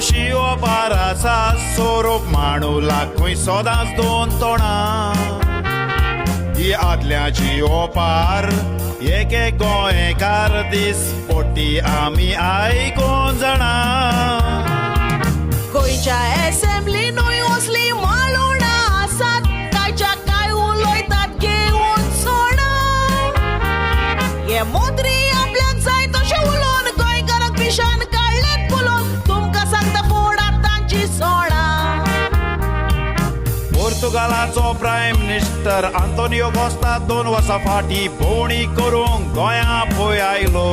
खोशी ओ बारासा सोरोप माणू लागूय सोदांच दोन तोणां ही आदल्याची ओपार एक एक गोंयकार दीस पोटी आमी आयकून जाणा गोंयच्या असेंब्लीनूय असली माळोणां आसात कांयच्या काय उलयतात घेवन सोडा हे मोत्री आपल्याक जाय तशें उलोवन गोंयकारांक पिशान काडलेत बोलोवन तुमकां सांगता फोडात तांची सोडा पोर्तुगालाचो प्रायम मिनिस्टर आंतोनियो कोस्ता 2 वर्सां फाटीं भोंवडी करूंक गोंयां पळय आयलो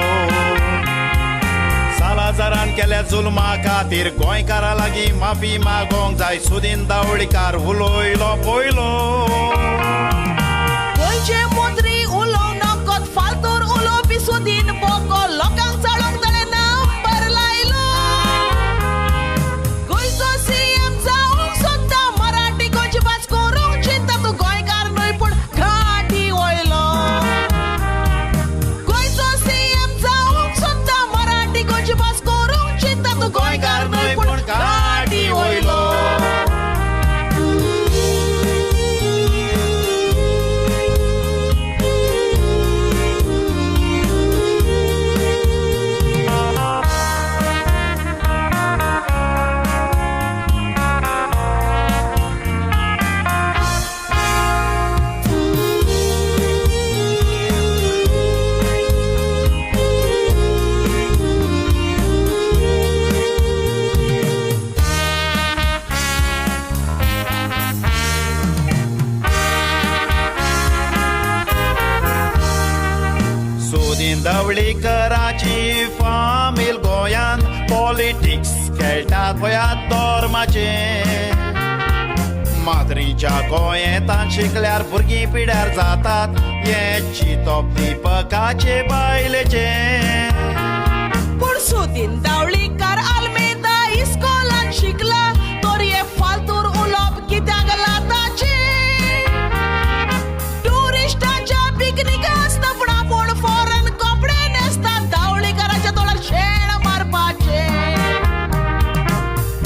सालाजारान केल्या जुल्मा खातीर गोंयकारां लागीं माफी मागोंक जाय सुदीन दावळीकार उलयलो पयलो गोंयचे मंत्री उलोवंक नकत फालतूर उलोवपी सुदीन बोको लोकांक चाळोवंक ताणें नंबर लायलो गोंयचो सीएम जावंक सोदता मराठी गोंयची भास करूंक चिंता तूं गोंयकार न्हय पूण घाटी वयलो गोंयचो सीएम जावंक सोदता मराठी गोंयची भास करूंक चिंता तूं गोंयकार न्हय पूण घाटी वयलो सुदीन दावळीकराची फामील गोंयांत पॉलिटिक्स खेळटात गोंयांत धर्माचे माद्रीच्या गोंयेंतान शिकल्यार भुरगीं पिड्यार जातात हें चिंतप दिपकाचे बायलेचे पूण सुदीन दावळीकार आल्मेदा इस्कॉलान शिकला तर हे फालतूर उलोवप कित्याक लाताचे टुरिस्टांच्या पिकनिका आसता पूण आपूण फॉरेन कपडे न्हेसता दावळीकाराच्या तोंडार शेण मारपाचे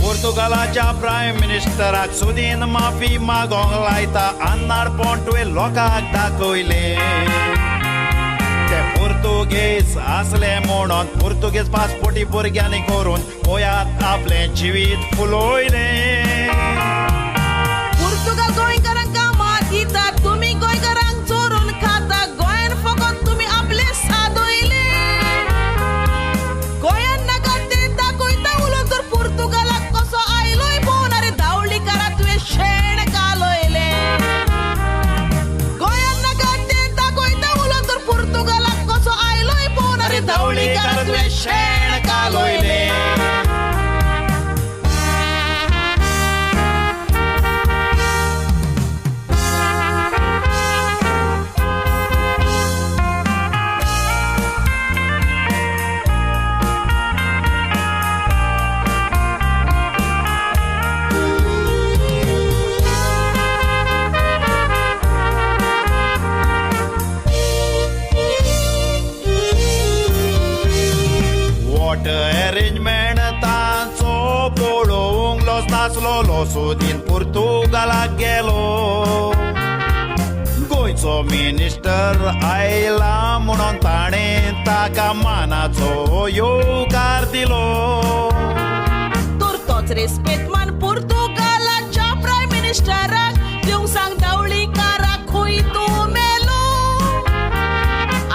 पोर्तुगालाच्या प्रायम मिनिस्टराक सुदीन माफी मागोंक लायता आन्नाडपण तुवें लोकांक दाखयले ते पोर्तुगेज आसले म्हणून पोर्तुगेज पासपोर्टी भुरग्यांनी करून गोंयांत आपलें जिवीत फुलोयले पुर्तुगाल गोंयकारांक कामां दिता तुमी गोंयकारांक चोरून खाता गोंयान फकत तुमी आपले सादयले गोंयान नाका तें दाखयता उलोवन तर पुर्तुगालाक कसो आयलोय भोंवणारे दावळीकारा तुवें शेण घालयले गोंयान नाका तें दाखयता उलोवन तर पुर्तुगालाक कसो आयलोय भोंवणारे दावळीकारा तुवें शेण घालयले अरेंजमेंट तांचो पळोवंक लॉस नाचलो सुदीन पुर्तुगालाक गेलो गोंयचो मिनिस्टर आयला म्हणून ताणें ताका मानाचो येवकार दिलो तर तोच रेस्पेतमान पुर्तुगालाच्या प्रायम मिनिस्टराक दिवंक सांग दावळीकाराक खंय तूं मेलो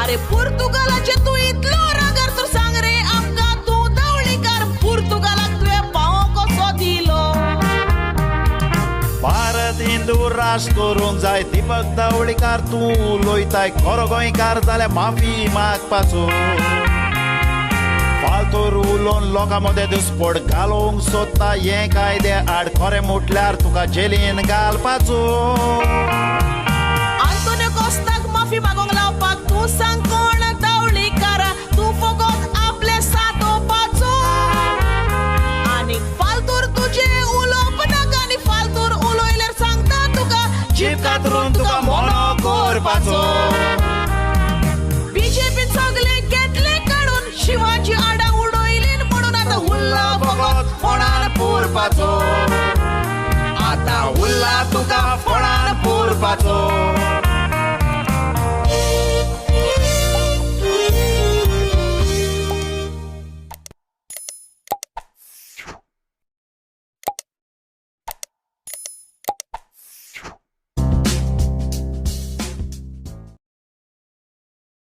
अरे पुर्तुगालाचे तूं इतलो रागार तर सांग रे आमकां तूं दावळीकार पुर्तुगालाक तुवें पावो कसो दिलो भारत हिंदू राष्ट्र करूंक जाय दीपक दावळीकार तूं उलयताय खरो गोंयकार जाल्यार माफी मागपाचो फालतूर उलोवन लोकां मदें दुस्पट घालोवंक सोदता हें कायदे आड खरें म्हटल्यार तुका जेलीन घालपाचो आंतोनियो कोस्ताक माफी मागोंक लावपाक तूं सांग कोण दावळीकारा तूं फकत आपले सादोवपाचो आनी फालतूर तुजें उलोवप नाका आनी फालतूर उलयल्यार सांगता तुका जीप कातरून तुका मोनो करपाचो बीजेपीन सगळे घेतले काडून शिवाजी आडा उडयली म्हणून आतां उरला फकत फोंडार उलोवपाचो आता उरला तुका फळान पुरपाचो